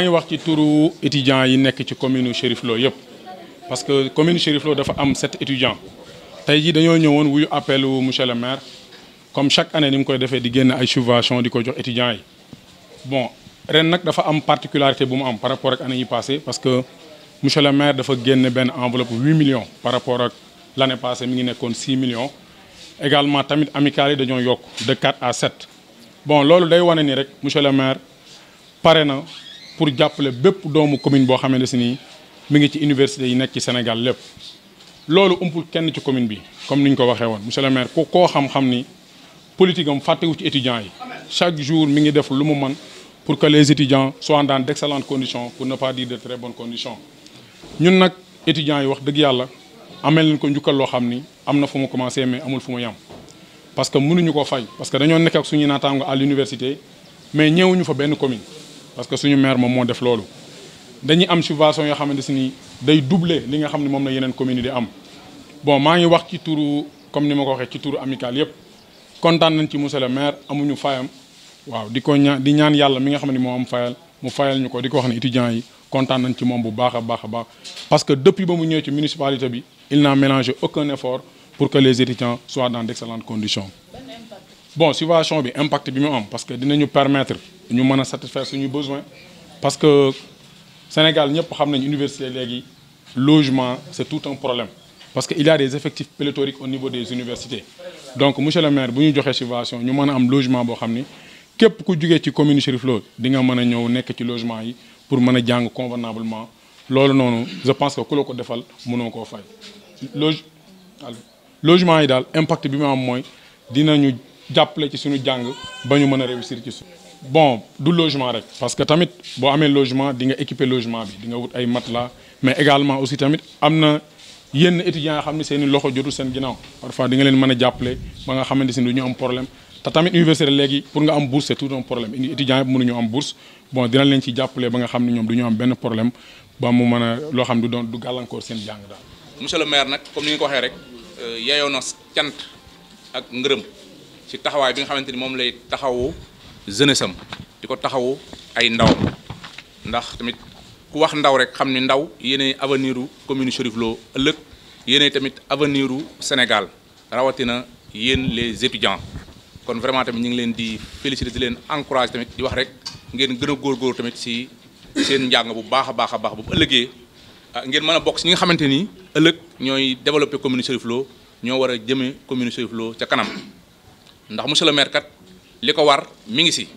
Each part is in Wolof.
ngi wax ci turu étudiants yi nekk ci commune Chérif Lo yëpp parce que commune Chérif Lo dafa am 7 étudiants tey jii dañoo ñëwoon wuyu appelu monsieur le maire comme chaque année ni mu koy defee di génn ay subventions di ko jox étudiants yi bon ren nag dafa am particularité bu mu am par rapport ak année yi passé parce que monsieur le maire dafa génne benn enveloppe 8 millions par rapport ak l'année passée mi ngi nekkoon 6 millions également tamit amicales yi dañoo yokk de 4 à 7 bon loolu day wane ni rek monsieur le maire pare na pour jàppale bépp doomu commune boo xamante ne nii mi ngi ci université yi nekk ci Sénégal lépp loolu umpul kenn ci commune bi comme ni ñu ko waxee woon monsieur le maire koo xam-xam ni politique am fàttewu ci étudiants yi chaque jour mi ngi def lu mu mën pour que les étudiants soient dans d'excellentes conditions pour ne pas dire de très bonnes conditions ñun nag étudiants yi wax dëgg yàlla amel nañ ko njukkal loo xam ni am na fu mu commencé mais amul fu mu yam parce que mënuñu ko fay parce que dañoo nekk ak suñu naataango à l'université mais ñëwuñu fa benn commune parce que suñu maire moom moo def loolu dañuy am subvention yoo xamante ni day doubler li nga xam ne moom la yeneen communes yi di am bon maa ngi wax ci turu comme ni ma ko waxee ci turu amical yëpp kontaan nañ ci monsieur le maire amuñu fayam waaw di ñaan yàlla mi nga xam ne moo am fayal mu fayal ñu ko di ko wax ne étudiants yi kontaan nañ ci moom bu baax a baax parce que depuis ba mu ñëwee ci municipalité bi il n'a mélangé aucun effort pour que les étudiants soient dans d'excellentes conditions. Bon subvention bi impact bi mu am parce que dinañu permettre ñu mën a satisfaire suñu besoin parce que Sénégal ñëpp xam nañ université léegi logement c'est tout un problème parce que il y a des effectifs pléthoriques au niveau des universités donc monsieur le maire bu ñu joxee subvention ñu mën a am logement boo xam ni képp ku jugee ci commune Chérif Lo di nga mën a ñëw nekk ci logement yi pour mën a jàng convenablement loolu noonu je pense que ku la ko defal mënoo koo fay logement yi daal impact bi mu am mooy dinañu jàppale ci suñu jàng ba ñu mën a réussir ci bon du logement rek parce que tamit boo amee logement di nga équiper logement bi di nga wut ay matelas mais également aussi tamit am na yenn étudiants yoo xam ne seeni loxo jotul seen ginnaaw parfois di nga leen mën a jàppale ba nga xamante ni du ñu am problème te tamit université léegi pour nga am bourse c'est tout un problème étudiants yi mënuñu am bourse bon dina leen ci jàppale ba nga xam ne ñoom du ñu am benn problème ba mu mën a loo xam du gàllankoor seen jàng daal. monsieur le maire nag comme ni nga ko waxee rek yeyoo na cant ak ngërëm ci taxawaay bi nga xamante ni moom lay taxawu jeunesse am di ko taxawu ay ndaw ndax tamit ku wax ndaw rek xam ni ndaw yéenay avenir u commune Chérif Lo ëllëg yéenay tamit avenir u Sénégal rawatina yéen les étudiants kon vraiment tamit ñu ngi leen di féliciter di leen encourager tamit di wax rek ngeen gën a góorgóorlu tamit ci seen njàng bu baax a baax bu ëllëgee ngeen mën a bokk ci ñi nga xamante ni ëllëg ñooy développer commune Chérif Lo ñoo war a jëmee commune Chérif Lo ca kanam ndax monsieur le maire kat li ko war mi ngi ci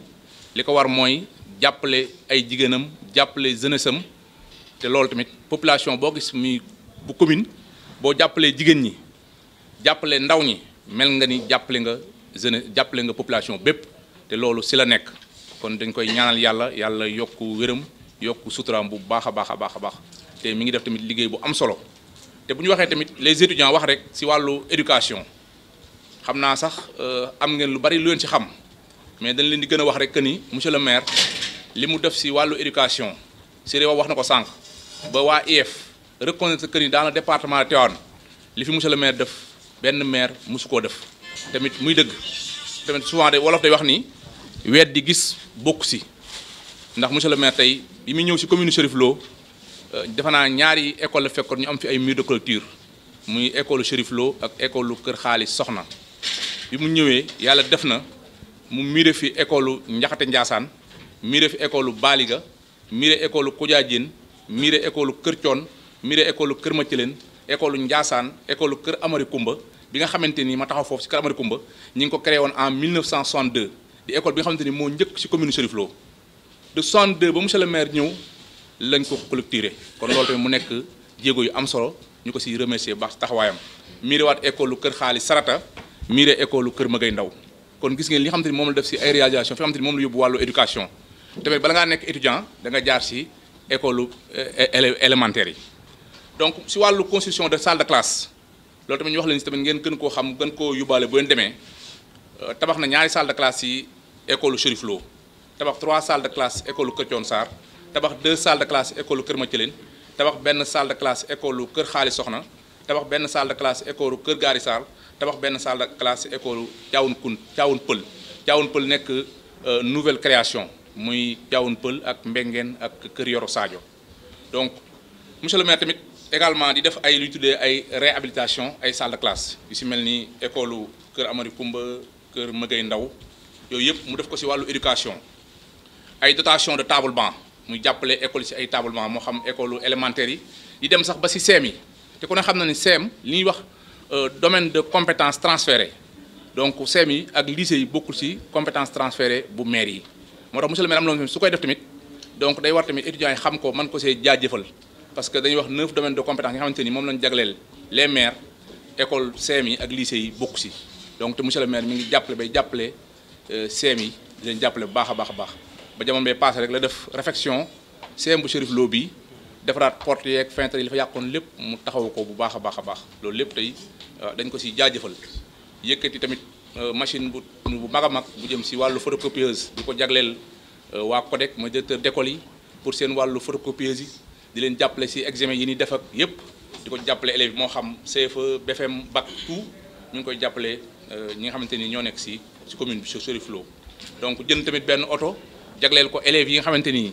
li ko war mooy jàppale ay jigéenam jàppale jeunesse am te loolu tamit population boo gis mi bu commune boo jàppalee jigéen ñi jàppale ndaw ñi mel nga ni jàppale nga jeunesse jàppale nga population bépp te loolu ci la nekk kon dañ koy ñaanal yàlla yokk wéram yokk suturaam bu baax a baax te mi ngi def tamit liggéey bu am solo te bu ñu waxee tamit les étudiants wax rek ci wàllu éducation xam naa sax am ngeen lu bari lu leen ci xam mais dañ leen di gën a wax rek que ni monsieur le maire li mu def ci wàllu éducation ci réew wax na ko sànq ba waa IEF reconnaître que ni dans le département de Tivaouane li fi monsieur le maire def benn maire mosu koo def tamit muy dëgg tamit souvent de wolof day wax ni weet di gis bokk ci ndax monsieur le maire tey bi muy ñëw ci commune Chérif Lo defe naa ñaari école la fekkoon ñu am fi ay murs de clôture muy école Chérif Lo ak école Kër Xaalis Soxna bi mu ñëwee yàlla def na mu miire fi école Njaxate Njaasaan miire fi école Baaliga miire école Koudia Diène miire école Kër Coon miire école Kër Mathielen école Njaasaan école Kër Amari Kumba bi nga xamante ni ma taxaw foofu ci Kër Amari Kumba ñi ngi ko créé woon en 1962 di école bi nga xamante ni moo njëkk ci commune Chérif Lo de 62 ba monsieur le maire ñëw lañ ko collecté kon loolu tamit mu nekk jéego yu am solo ñu ko ci remercier baax taxawaayam miire waat école Kër Xaalis Sarata miire école Kër Magay Ndaw kon gis ngeen li nga xamante ni moom la def ci ay réalisation fi nga xamante ni moom la yóbbu wàllu éducation tamit bala ngaa nekk étudiant da nga jaar ci école élémentaire yi donc ci wàllu construction de salle de classe loolu tamit ñu wax leen ci tamit ngeen gën koo xam gën koo yóbbaale bu leen demee tabax na ñaari salle de classe ci école Chérif Lo tabax 3 salles de classe école Kër Thione Sarr tabax 2 salles de classe école Kër Mathielen tabax benn salle de classe école Kër Xaalis Soxna tabax benn salle de classe école Kër Gaari Sarr tabax benn salle de classe école Thiawoune Pël nekk nouvelle création muy Thiawoune Peulh ak Mbengeen ak Kër Yoro Sadio. Donc monsieur le maire tamit également di def ay lu ñu tuddee ay réhabilitation ay salle de classe yu si mel ni école Kër Amari Kumba Kër Mëgay Ndaw yooyu yëpp mu def ko si wàllu éducation ay dotation de table banc muy jàppale école si ay table banc moo xam école élémentaire yi di dem sax ba si CEM yi te ku ne xam na ni CEM li ñuy wax domaine de compétence transférée donc CEM yi ak lycée yi bokkul si compétence transférée bu maire yi moo tax monsieur le maire am na su koy def tamit donc day war tamit étudiants yi xam ko mën ko see jaajëfal parce que dañuy wax 9 domaines de compétence yi nga xamante ni moom lañu jagleel les maires école CEM yi ak lycée yi bokk si donc te monsieur le maire mi ngi jàppale bay jàppale CEM yi di leen jàppale bu baax a baax a baax ba jamono bee passé rek la def réfection CEM bu Chérif Lo bi defaraat porte yeeg fenêtre yi la fa yàqoon lépp mu taxaw ko bu baax a baax a baax loolu lépp tey dañ ko si jaajëfal yëkkati tamit machine bu mag a mag bu jëm si wàllu photocopieuse di ko jagleel waa CODEC mooy directeur d'école yi pour seen wàllu photocopieuse yi di leen jàppale si examen yi ni def ak yëpp di ko jàppale élèves yi moo xam CFE BFM bac tout ñu ngi koy jàppale ñi nga xamante ni ñoo nekk si commune bi Chérif Lo donc jënd tamit benn oto jagleel ko élèves yi nga xamante ni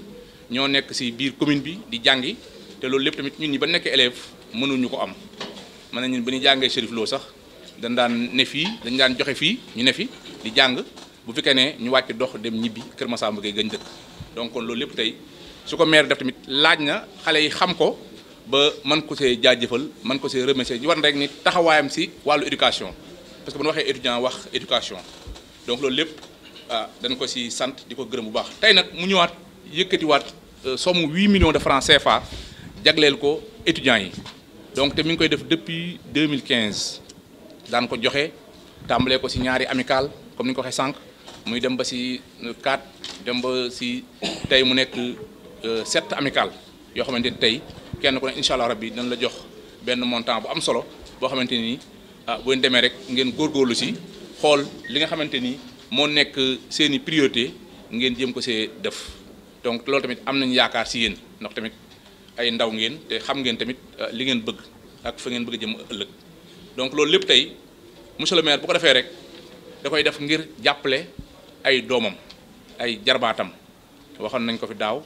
ñoo nekk si biir commune bi di jàngi te loolu lépp tamit ñun ñi ba nekk élève mënuñu ko am mën nañu ba ñu jàngee Chérif Lo sax dañ daan ne fii dañ daan joxe fii ñu ne fi di jàng bu fekkee ne ñu wàcc dox dem ñibbi Kër Massamba Gueye gañ dëkk donc kon loolu lépp tey su ko maire def tamit laaj na xale yi xam ko ba mën ko see jaajëfal mën ko see remercier ñu war rek ni taxawaayam si wàllu éducation parce que bu ñu waxee étudiant wax éducation donc loolu lépp dañ ko si sant di ko gërëm bu baax tey nag mu ñëwaat yëkkatiwaat somme 8 millions de francs CFA jagleel ko étudiants yi donc te mi ngi koy def depuis 2015 daan ko joxe tàmbalee ko si ñaari amical comme ni ñu ko waxee sànq muy dem ba si 4 dem ba si tey mu nekk 7 amical yoo xamante ni tey kenn ku ne incha allah rabbi dañ la jox benn montant bu am solo boo xamante ni bu ngeen demee rek ngeen góorgóorlu si xool li nga xamante ni moo nekk seeni priorité ngeen jéem ko see def donc loolu tamit am nañu yaakaar si yéen ndax tamit ay ndaw ngeen te xam ngeen tamit li ngeen bëgg ak fa ngeen bëgg jëm ëllëg donc loolu lépp tey monsieur le maire bu ko defee rek da koy def ngir jàppale ay doomam ay jarbaatam waxoon nañ ko fi daaw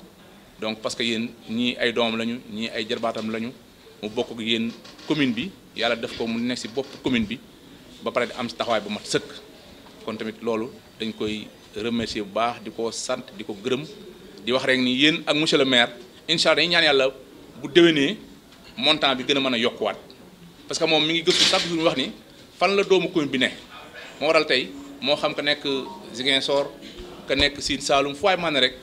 donc parce que yéen ñii ay doomam lañu ñii ay jarbaatam lañu mu bokk ak yéen commune bi yàlla def ko mu nekk si bopp commune bi ba pare di am si taxawaay bu mat sëkk kon tamit loolu dañ koy remercier bu baax di ko sant di ko gërëm di wax rek ni yéen ak monsieur le maire incha allah dañuy ñaan yàlla bu déwénee montant bi gën a mën a yokkuwaat parce que moom mi ngi gëstu chaque jour wax ni fan la doomu commune bi ne moo waral tey moo xam ka nekk Ziguinchor ka nekk Sine Saloum fu waay mën rek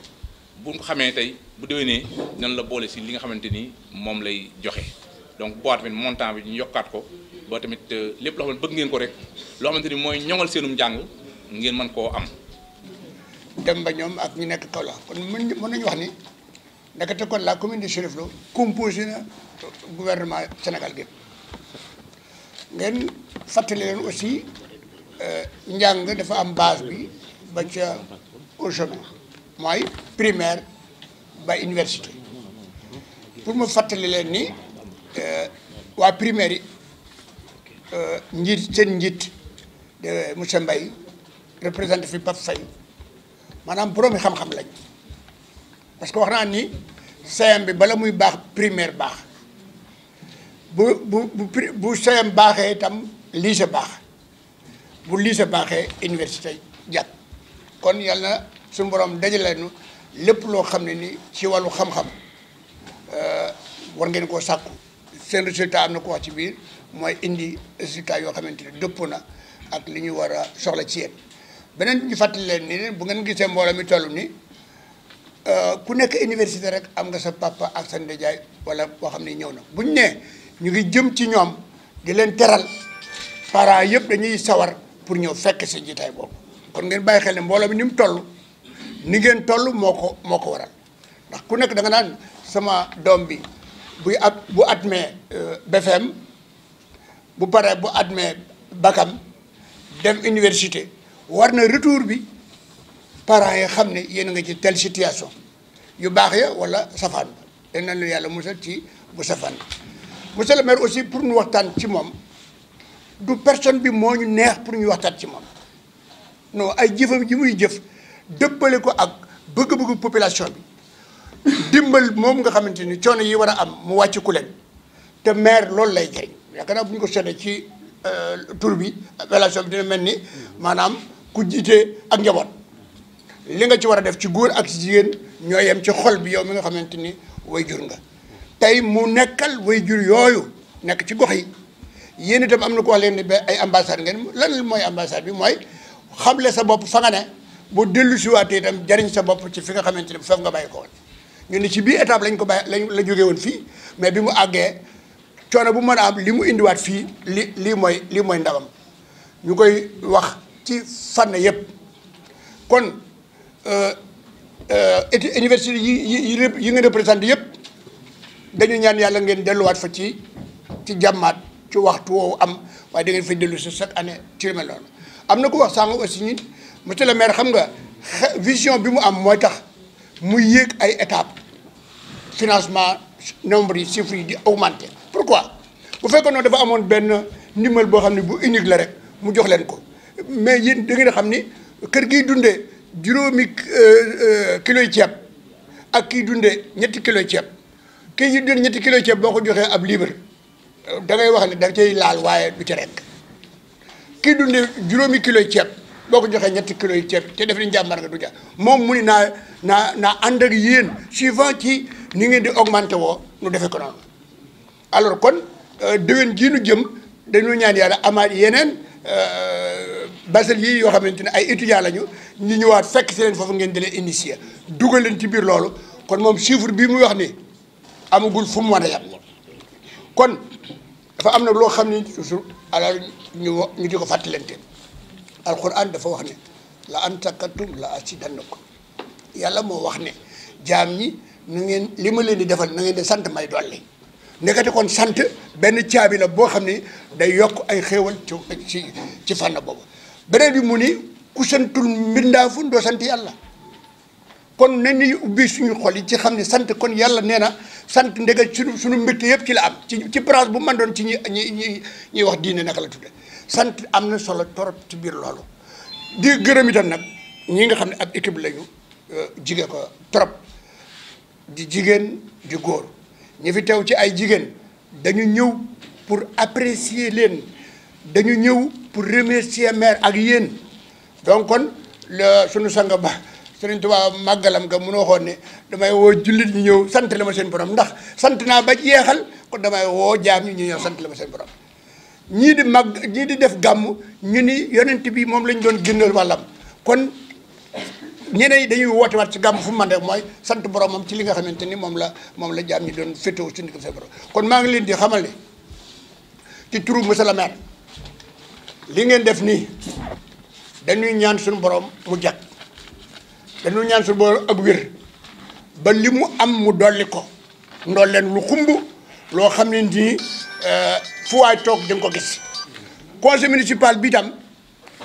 bu nga xamee tey bu déwénee nan la boole si li nga xamante ni moom lay joxe donc boo tamit montant bi ñu yokkaat ko boo tamit lépp loo xam ne bëgg ngeen ko rek loo xamante ni mooy ñoŋal seenum njàng ngeen mën koo am. dem ba ñoom ak ñu nekk Kaolack kon mën nañu wax ni ndekete kon la commune de Chérif Lo composé na gouvernement Sénégal gépp ngeen fàttali leen aussi njàng dafa am base bi ba ca au sommet mooy primaire ba université pour ma fàttali leen ni waa primaire yi seen njiit de monsieur Mbaye représenté fi Pape Faye maanaam boroomi xam-xam lañ parce que wax naa ni CM bi bala muy baax primaire baax bu CM baaxee itam lycée baax bu lycée baaxee université jàpp kon yàlla na suñu borom dajale nu lépp loo xam ne ni ci wàllu xam-xam war ngeen koo sàkku seen résultat am na ko wax ci biir mooy indi résultat yoo xamante ne dëpp na ak li ñu war a soxla ci yéen beneen ñu fàttali leen ni bu ngeen gisee mbooloo mi toll ni ku nekk université rek am nga sa papa ak sa ndijaay wala boo xam ne ñëw na buñ ne ñu ngi jëm ci ñoom di leen teral parents yëpp dañuy sawar pour ñëw fekk sa jiitaay boobu kon ngeen bàyyi xel ne mbooloo mi ni mu toll ni ngeen toll moo ko waral ndax ku nekk da nga naan sama doom bi bu admee BFM bu paree bu admee bakam dem université war na retour bi parents yi xam ne yéen a nga ci telle situation yu baax ya wala safaan ba dañ nañ la yàlla musal ci bu safaan bi monsieur le maire aussi pour ñu waxtaan ci moom du personne bi moo ñu neex pour ñu waxtaan ci moom non ay jëfam ji muy jëf dëppale ko ak bëgg-bëgg population bi dimbal moom nga xamante ni coono yi war a am mu wàcc ku leen te maire loolu lay jëriñ yaakaar naa bu ñu ko seetee ci tur bi appellation bi dina mel ni maanaam ku jiite ak njaboot li nga ci war a def ci góor ak ci jigéen ñoo yem ci xol bi yow mi nga xamante ni way jur nga tey mu nekkal way jur yooyu nekk ci gox yi yéen itam am na ko wax leen ni ba ay ambassade ngeen lan mooy ambassade bi mooy xamle sa bopp fa nga ne boo dellu si waatee itam jariñ sa bopp ci fi nga xamante ne foofu nga bàyyi ko woon ñu ne ci bii étape lañ ko bàyyi la jógee woon fii mais bi mu àggee coono bu mën a am li mu indiwaat fii lii mooy ndamam ñu koy wax ci fànn yëpp kon université yi nga représenté yëpp dañu ñaan yàlla ngeen delluwaat fa ci jàmmaat ci waxtu woowu am waaye da ngeen fay dellu si chaque année ci mel noonu am na ko wax sànq aussi ñi monsieur le maire xam nga vision bi mu am mooy tax mu yéeg ay étapes financement nombre yi chiffres yi di augmenter pourquoi bu fekkoon noonu dafa amoon benn ndimbal boo xam ne bu unique la rek mu jox leen ko mais yéen da ngeen a xam ni kër giy dundee juróomi kiloy ceeb ak kiy dundee ñetti kiloy ceeb kii yi dundee ñetti kiloy ceeb boo ko joxee ab libre da ngay wax ne da cay laal waaye du ci rek kii dundee juróomi kiloy ceeb boo ko joxee ñetti kiloy ceeb te def ni njàmbar nga du ja moom mu ni naa ànd ak yéen suivant ci ni ngeen di augmenté woo nu defee ko noonu alors kon déwén jii nu jëm dañoo ñaan yàlla amaat yeneen basel yi yoo xamante ne ay étudiants lañu ñu ñëwaat fekk si leen foofu ngeen di leen initier dugal leen ci biir loolu kon moom chiffre bii muy wax ni amagul fu mu mën a yem kon dafa am na loo xam ni toujours alors ñu di ko fàttalante alquran dafa wax ne la an takkatum la asidannakum yàlla moo wax ne jaam ñi na ngeen li ma leen di defal na ngeen di sant may dolli nekkate kon sant benn caabi la boo xam ni day yokk ay xéewal ci fànn boobu beneen bi mu ni ku santul mbindaafun doo sant yàlla kon nañ ni ubbi suñu xol yi ci xam ne sant kon yàlla nee na sant ndega suñu mbégte yëpp ci la am ci place bu man doon ci ñuy wax diine naka la tudde sant am na solo torop ci biir loolu di gërëm itam nag ñi nga xam ne ab équipe lañu jige ko trop di jigéen di góor ñi fi teew ci ay jigéen dañu ñëw pour apprécier leen dañu ñëw pour remercier maire ak yéen donc kon suñu sanga ba Sëriñ Tuubaa màggalam nga mun waxoon ne damay woo jullit ñu ñëw sant la ma seen borom ndax sant naa ba jeexal kon damay woo jaam ñi ñu ñëw sant la ma seen borom ñii di def gàmm ñu ni yonent bi moom lañ doon génnal wàllam kon ñeneen dañuy woote waat ci gàmm fu mu mën rek mooy sant boromam ci li nga xamante ni moom la jaam ñi doon féetewoo ci ndigal seen borom kon maa ngi leen di xamal ne ci turu monsieur le maire li ngeen def nii dañuy ñaan suñu borom mu jag dañuy ñaan suñu borom ak wér ba li mu am mu dolli ko ndool leen lu xumb loo xam ne nii fu waay toog di nga ko gis conseil municipal bi tam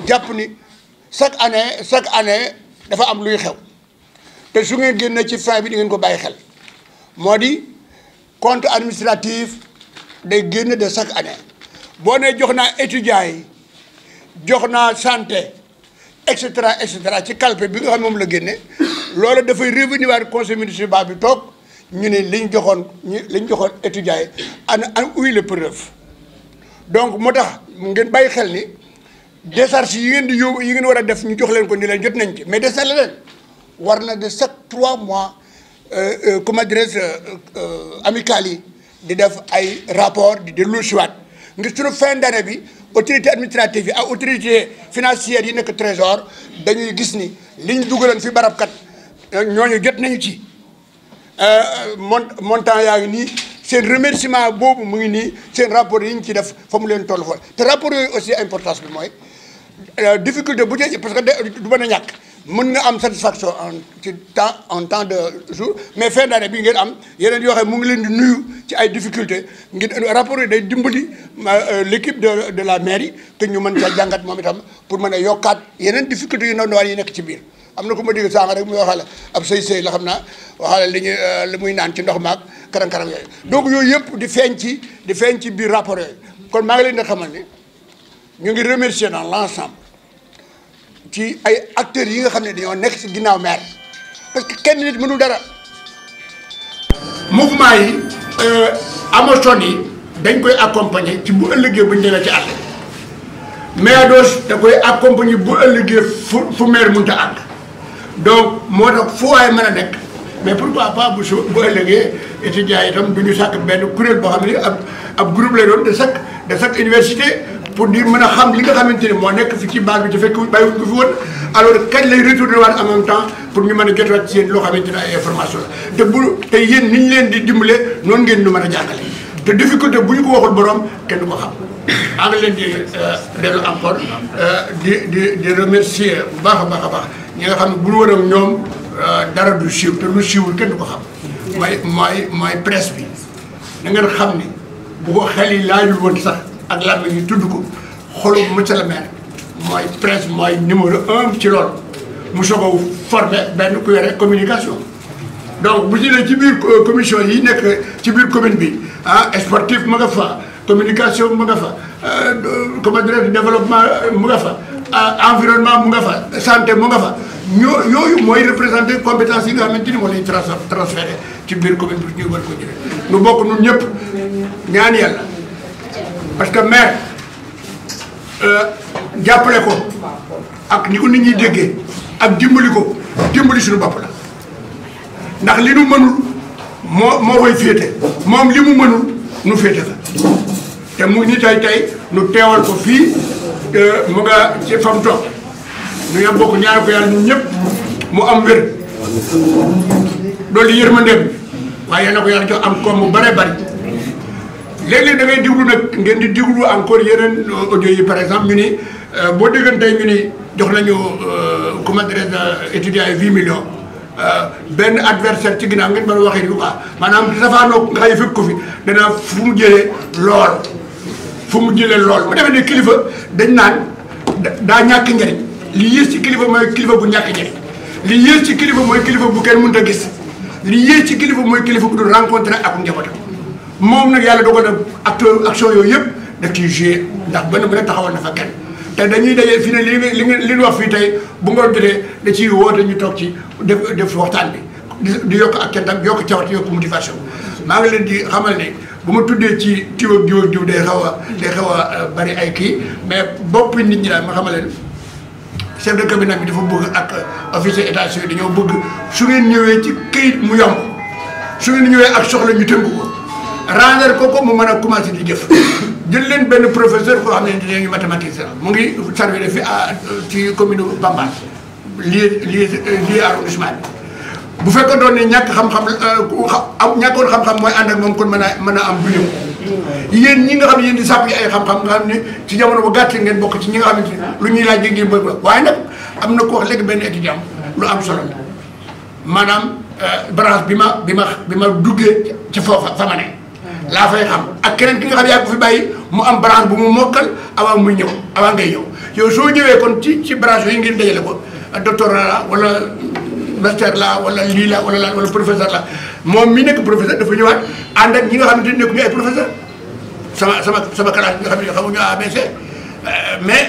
jàpp ni chaque année dafa am luy xew te su ngeen génnee ci fin bi di ngeen ko bàyyi xel moo di compte administratif day génn de chaque année boo nee jox naa étudiants yi jox naa santé et cetera ci calpe bi nga xam moom la génne loolu dafay revenir waat conseil municipal bi toog ñu ne liñ joxoon étudiants yi ana uy les preuves donc moo tax ngeen bàyyi xel ni décharge yi ngeen di yóbbu yi ngeen war a def ñu jox leen ko ni leen jot nañ ci mais des na leen war na de chaque 3 mois comment dirais-je amicales yi di def ay rapport di dellu siwaat ngir suñu fin d'année bi autorité administrative yi ak autorité financière yi nekk trésor dañuy gis ni liñ dugaloon fi barab kat ñooñu jot nañu ci montant yaa ngi nii seen remerciement boobu mu ngi nii seen rapport yi ñu ci def fa mu leen toll fa te rapport yooyu aussi importance bi mooy difficulté bu dee parce que du mën a ñàkk mën nga am satisfaction en temps de jour mais fin d'année bi ngeen am yeneen yoo xam mu ngi leen di nuyu ci ay difficulté ngeen rapport yi day dimbali l'équipe de la mairie te ñu mën ca jàngat moom itam pour mën a yokkaat yeneen difficulté yu ndaw yi nekk ci biir am na ku ma dégg sànq rek muy waxaale ab sëy la xam naa waxaale li muy naan ci ndox maag karan-karan yooyu donc yooyu yëpp di feeñ ci biir rapport yooyu kon maa ngi leen di xamal ni ñu ngi remercier dans l'ensemble ci ay acteurs yi nga xam ne dañoo nekk ci ginnaaw maire parce que kenn nit mënul dara. mouvement yi Amazone yi dañ koy accompagner ci bu ëllëgee bu ñu demee ci àll mais doos da koy accompagner bu ëllëgee fu maire mënta àgg donc moo tax fu waay mën a nekk mais pourquoi pas bu ëllëgee étudiants yi itam du ñu sàkk benn kuréel boo xam ne ab groupe lay doon de chaque université pour di mën a xam li nga xamante ni moo nekk fi ci base bi te fekk bàyyiwuñ ko fi woon alors kañ lay retourner waat en même temps pour ñu mën a jotaat ci yéen loo xamante ne ay information la te yéen ni ñu leen di dimbale noonu ngeen ñu mën a jàngale te difficulté bu ñu ko waxul borom kenn du ko xam. maa ngi leen di dellu encore di remercier bu baax a baax ñi nga xam ne bu ñu war ak ñoom dara du siiw te lu siiwul kenn du ko xam mooy presse bi da ngeen xam ni bu ko xel yi laajul woon sax ak lan la ñuy tudd ko xolu monsieur le maire mooy presse mooy numéro 1 ci loolu mu soog a formé benn ku yore communication. donc bu ñu nee ci biir commission yi nekk ci biir commune bi sportif mu nga fa communication mu nga fa comment dirais-je développement mu nga fa environnement mu nga fa santé mu nga fa yooyu mooy représenté compétence yi nga xamante ni moo lay transféré ci biir commune bi ñu war ko jëlee nu bokk nun ñëpp ñaan yàlla parce que maire jàppale ko ak ni ko nit ñi déggee ak dimbali suñu bopp la ndax li nu mënul moo koy féete moom li mu mënul nu féete fa te mu ni tey nu teewal ko fii mu nga ci fa mu toog nu ñam bokk ñaar ko yàlla ñun ñëpp mu am wér loolu yërmandeem waaye yal na ko yàlla jox am koom mu bare bari léeg-léeg da ngay diglu nag ngeen di diglu encore yeneen audio yi par exemple ñu ni boo déggan tey ñu ni jox nañu comment dirais-je étudiants yi 8 millions benn adversaire ci ginnaaw ngeen mën a waxee ni quoi maanaam safaanoo nga xëy fekk ko fi dana fu mu jëlee lool mu defee ne kilifa dañ naan daa ñàkk njëriñ li yées ci kilifa mooy kilifa bu ñàkk njëriñ li yées ci kilifa mooy kilifa bu kenn mënut a gis li yées ci kilifa mooy kilifa bu dul rencontré ak njabootam moom nag yàlla dogal na action yooyu yëpp daf ciy joué ndax benn bu ne taxawal na fa kenn te dañuy daje fii ne li ñu wax fii tey bu nga jotee da ciy woote ñu toog ci def waxtaan bi di yokk ak kenn tam yokk cawarte yokk motivation maa ngi leen di xamal ne bu ma tuddee ci tiw ak diw day xaw a bari ay kii mais boppi nit ñi daal ma xamal leen chef de cabinet bi dafa bëgg ak officier état civil dañoo bëgg su ngeen ñëwee ci këyit mu yomb su ngeen ñëwee ak soxla ñu tënk ko rendre ko mu mën a commencé di jëf jël leen benn professeur koo xam ne dinañu mathématicien mu ngi servir fi ci commune Bambal lii arrondissement bi bu fekkoon doon ne ñàkk xam-xam ñàkkoon xam-xam mooy ànd ak moom kon mën a am du ñëw yéen ñi nga xam ne yéen di sàpp yi ay xam-xam nga xam ne ci jamono bu gàtt ngeen bokk ci ñi nga xamante ne lu ñuy laaj ngeen bëgg waaye nag am na ko wax léegi benn étudiant lu am solo la maanaam branche bi ma duggee ci foofa fa ma ne laa fay xam ak keneen ki nga xam yaa ko fi bàyyi mu am branche bu mu mokkal avant muy ñëw avant ngay ñëw yow soo ñëwee kon ci branche yooyu ngeen dajale ko doctorat la wala master la wala lii la wala professeur la moom mi nekk professeur dafa ñëwaat ànd ak ñi nga xam ne nekk ñu ay professeur sama classe bi nga xam ne xamuñu ABC mais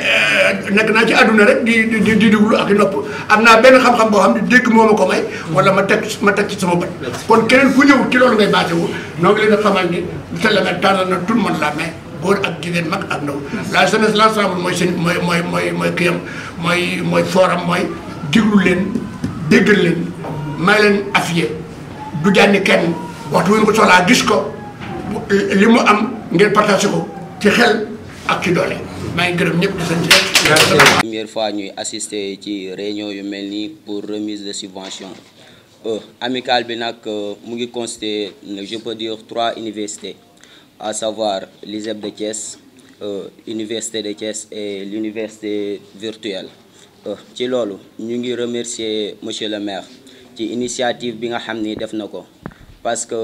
nekk naa ci àdduna rek di déglu ak nopp am naa benn xam-xam boo xam ne dégg moo ma ko may wala ma teg ci sama bët kon keneen ku ñëw ci loolu ngay basé wu noo ngi leen a xamal ni monsieur le maire tànnal na tout le monde la main góor ak jigéen mag ak ndaw la jeunesse l'ensemble mooy seen mooy kiyam mooy forum mooy diglu leen déggal leen may leen affiyé du jànni kenn waxtu wu ko soxlaa gis ko li mu am ngeen partagé ko ci xel ak ci doole maa ngi gërëm ñëpp di sant. Première fois ñuy assister ci réunion yu mel nii pour remise de subvention amicale bi nag mu ngi constitué je peux dire 3 universités à savoir l'ISEP de Thiès Université de Thiès et l'université virtuelle. ci loolu ñu ngi remercier monsieur le maire ci initiative bi nga xam ni def na ko parce que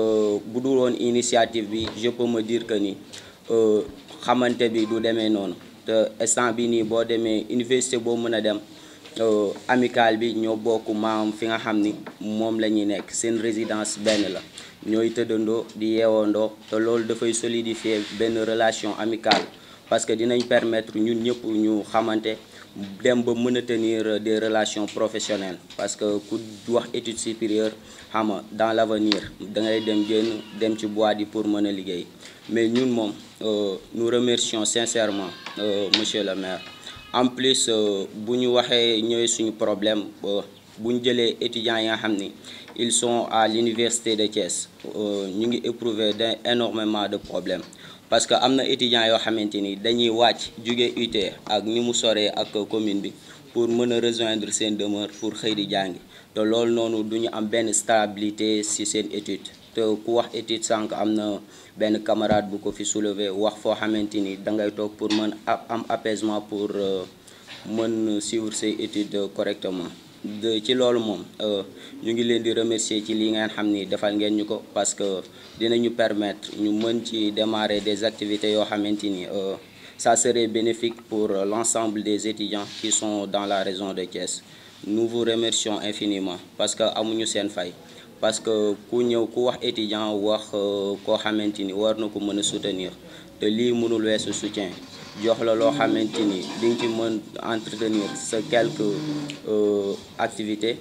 bu dul woon initiative bi je peux me dire que ni xamante bi du demee noonu te instant bi nii boo demee université boo mën a dem amicale bi ñoo bokk maam fi nga xam ni moom la ñuy nekk seen résidence benn la ñooy tëddandoo di yeewandoo te loolu dafay solidifier benn relation amicale parce que dinañ permettre ñun ñëpp ñu xamante dem ba mën a tenir des relations professionnelles parce que ku wax études supérieures xam nga dans l'avenir da ngay dem ci boîte yi pour mën a liggéey mais ñun moom nous remercions sincèrement monsieur le maire. En plus bu ñu waxee ñooy suñu problème bu ñu jëlee étudiants yi nga xam ni ils sont à l'université de Thiès ñu ngi éprouver énormément de problèmes parce que am na étudiants yoo xamante ni dañuy wàcc jóge UT ak ni mu soree ak commune bi pour mën a rejoindre seen demeure pour xëy di jàngi te loolu noonu du ñu am benn stabilité ci seen étude te ku wax étude sànq am na benn camarade bu ko fi soulever wax foo xamante ni da ngay toog pour mën am apaisement pour mën suivre say études correctement. ci loolu moom ñu ngi leen di remercier ci li ngeen xam ni defal ngeen ñu ko parce que dinañu permettre ñu mën ci démarrer des activités yoo xamante ni ça serait bénéfique pour l'ensemble des étudiants qui sont dans la région de Thiès. Nous vous remercions infiniment parce que amuñu seen fay parce que ku ñëw ku wax étudiant wax koo xamante ni war na ko mën a soutenir te lii mënul weesu soutien jox la loo xamante ni di nga ci mën entretenir sa quelques activités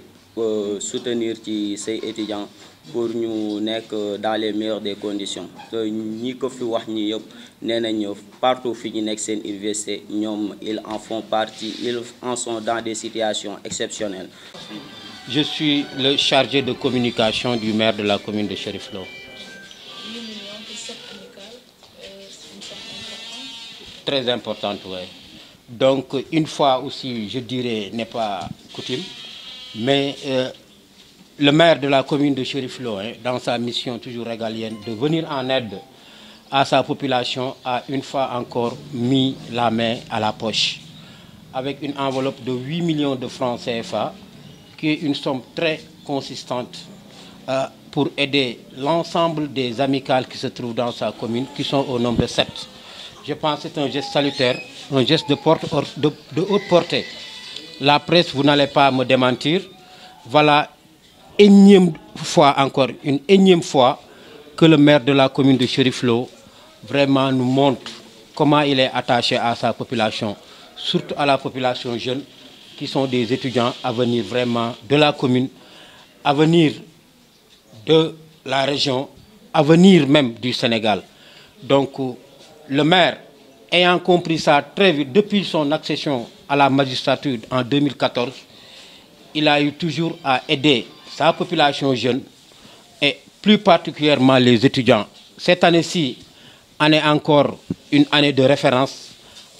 soutenir ci say étudiants pour ñu nekk dans les meilleures des conditions te ñi ko fi wax ñi yëpp nee nañu partout fi ñu nekk seen université ñoom ils en font partie, ils en sont dans des situations exceptionnelles. Je suis le chargé de communication du maire de la commune de Cherif Lo. Très importante, oui. Donc, une fois aussi, je dirais, n'est pas coutume, mais le maire de la commune de Cherif Lo, dans sa mission toujours régalienne, de venir en aide à sa population, a une fois encore mis la main à la poche, avec une enveloppe de 8 millions de francs CFA, qui est une somme très consistante pour aider l'ensemble des amicales qui se trouvent dans sa commune, qui sont au nombre de 7. Je pense que c'est un geste salutaire, un geste de haute portée. La presse, vous n'allez pas me démentir. Voilà, une énième fois que le maire de la commune de Cherif Lo vraiment nous montre comment il est attaché à sa population, surtout à la population jeune, qui sont des étudiants à venir vraiment de la commune, à venir de la région, à venir même du Sénégal. Donc, le maire, ayant compris ça très vite, depuis son accession à la magistrature en 2014, il a eu toujours à aider sa population jeune et plus particulièrement les étudiants. Cette année-ci en est encore une année de référence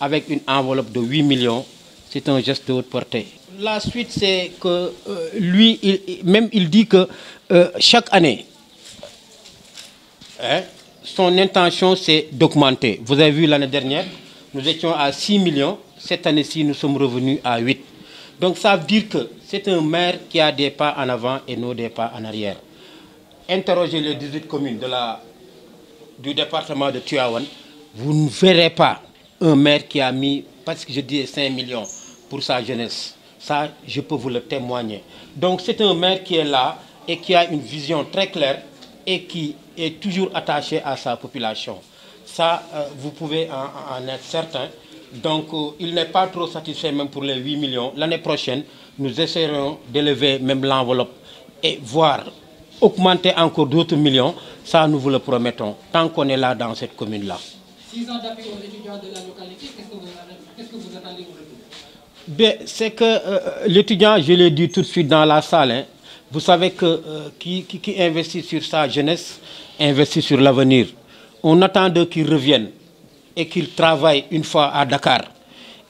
avec une enveloppe de 8 millions. C'est un geste de haute portée. La suite, c'est que lui, il dit que chaque année, son intention, c'est d'augmenter. Vous avez vu l'année dernière, nous étions à 6 millions. Cette année-ci, nous sommes revenus à 8. Donc ça veut dire que c'est un maire qui a des pas en avant et non des pas en arrière. Interrogez les 18 communes du département de Tivaouane, vous ne verrez pas un maire qui a mis, parce que je dis 5 millions pour sa jeunesse. Ça, je peux vous le témoigner. Donc c'est un maire qui est là et qui a une vision très claire et qui est toujours attaché à sa population. Ça, vous pouvez en être certain. Donc, il n'est pas trop satisfait même pour les 8 millions. L'année prochaine, nous essaierons d'élever même l'enveloppe et voir augmenter encore d'autres millions. Ça, nous vous le promettons, tant qu'on est là dans cette commune-là. 6 ans d'appui aux étudiants de la localité, qu'est-ce que vous attendez au retour? C'est que l'étudiant, je l'ai dit tout de suite dans la salle, vous savez que qui investit sur sa jeunesse, investit sur l'avenir. On attend d'eux qu'ils reviennent et qu'ils travaillent une fois à Dakar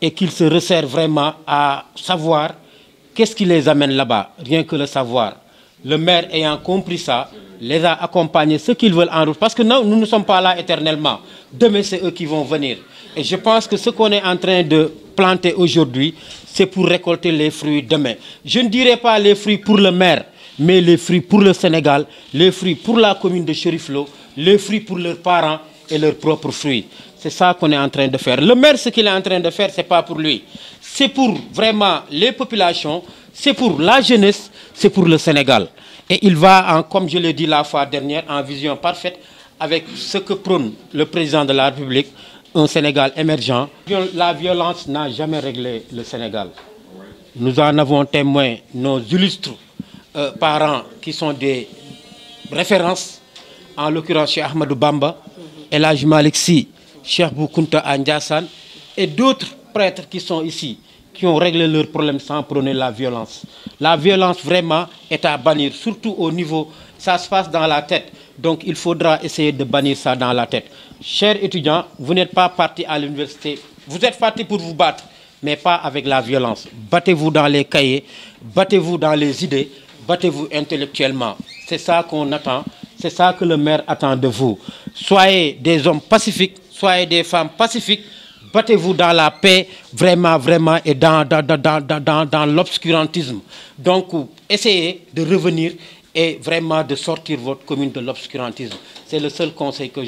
et qu'ils se resserrent vraiment à savoir qu'est-ce qui les amène là-bas, rien que le savoir. Le maire ayant compris ça, les a accompagnés, ceux qu'ils veulent en route, parce que nous ne sommes pas là éternellement. Demain, c'est eux qui vont venir. Et je pense que ce qu'on est en train de planter aujourd'hui, c'est pour récolter les fruits demain. Je ne dirais pas les fruits pour le maire, mais les fruits pour le Sénégal, les fruits pour la commune de Cherif Lo, les fruits pour leurs parents et leurs propres fruits. C'est ça qu'on est en train de faire. Le maire, ce qu'il est en train de faire, ce n'est pas pour lui. C'est pour vraiment les populations, c'est pour la jeunesse, c'est pour le Sénégal. Et il va, comme je l'ai dit la fois dernière, en vision parfaite avec ce que prône le président de la République, un Sénégal émergent. La violence n'a jamais réglé le Sénégal. Nous en avons témoin nos illustres parents qui sont des références, en l'occurrence Cheikh Ahmadou Bamba, El Hadji Malick Sy, Cheikh Bou Kounta à Ndiassane et d'autres prêtres qui sont ici, qui ont réglé leurs problèmes sans prôner la violence. La violence vraiment est à bannir, surtout au niveau, ça se passe dans la tête. Donc il faudra essayer de bannir ça dans la tête. Chers étudiants, vous n'êtes pas partis à l'université, vous êtes partis pour vous battre, mais pas avec la violence. Battez-vous dans les cahiers, battez-vous dans les idées, battez-vous intellectuellement. C'est ça qu'on attend, c'est ça que le maire attend de vous. Soyez des hommes pacifiques, soyez des femmes pacifiques, battez-vous dans la paix, vraiment, vraiment, et dans l'obscurantisme. Donc, essayez de revenir et vraiment de sortir votre commune de l'obscurantisme. C'est le seul conseil que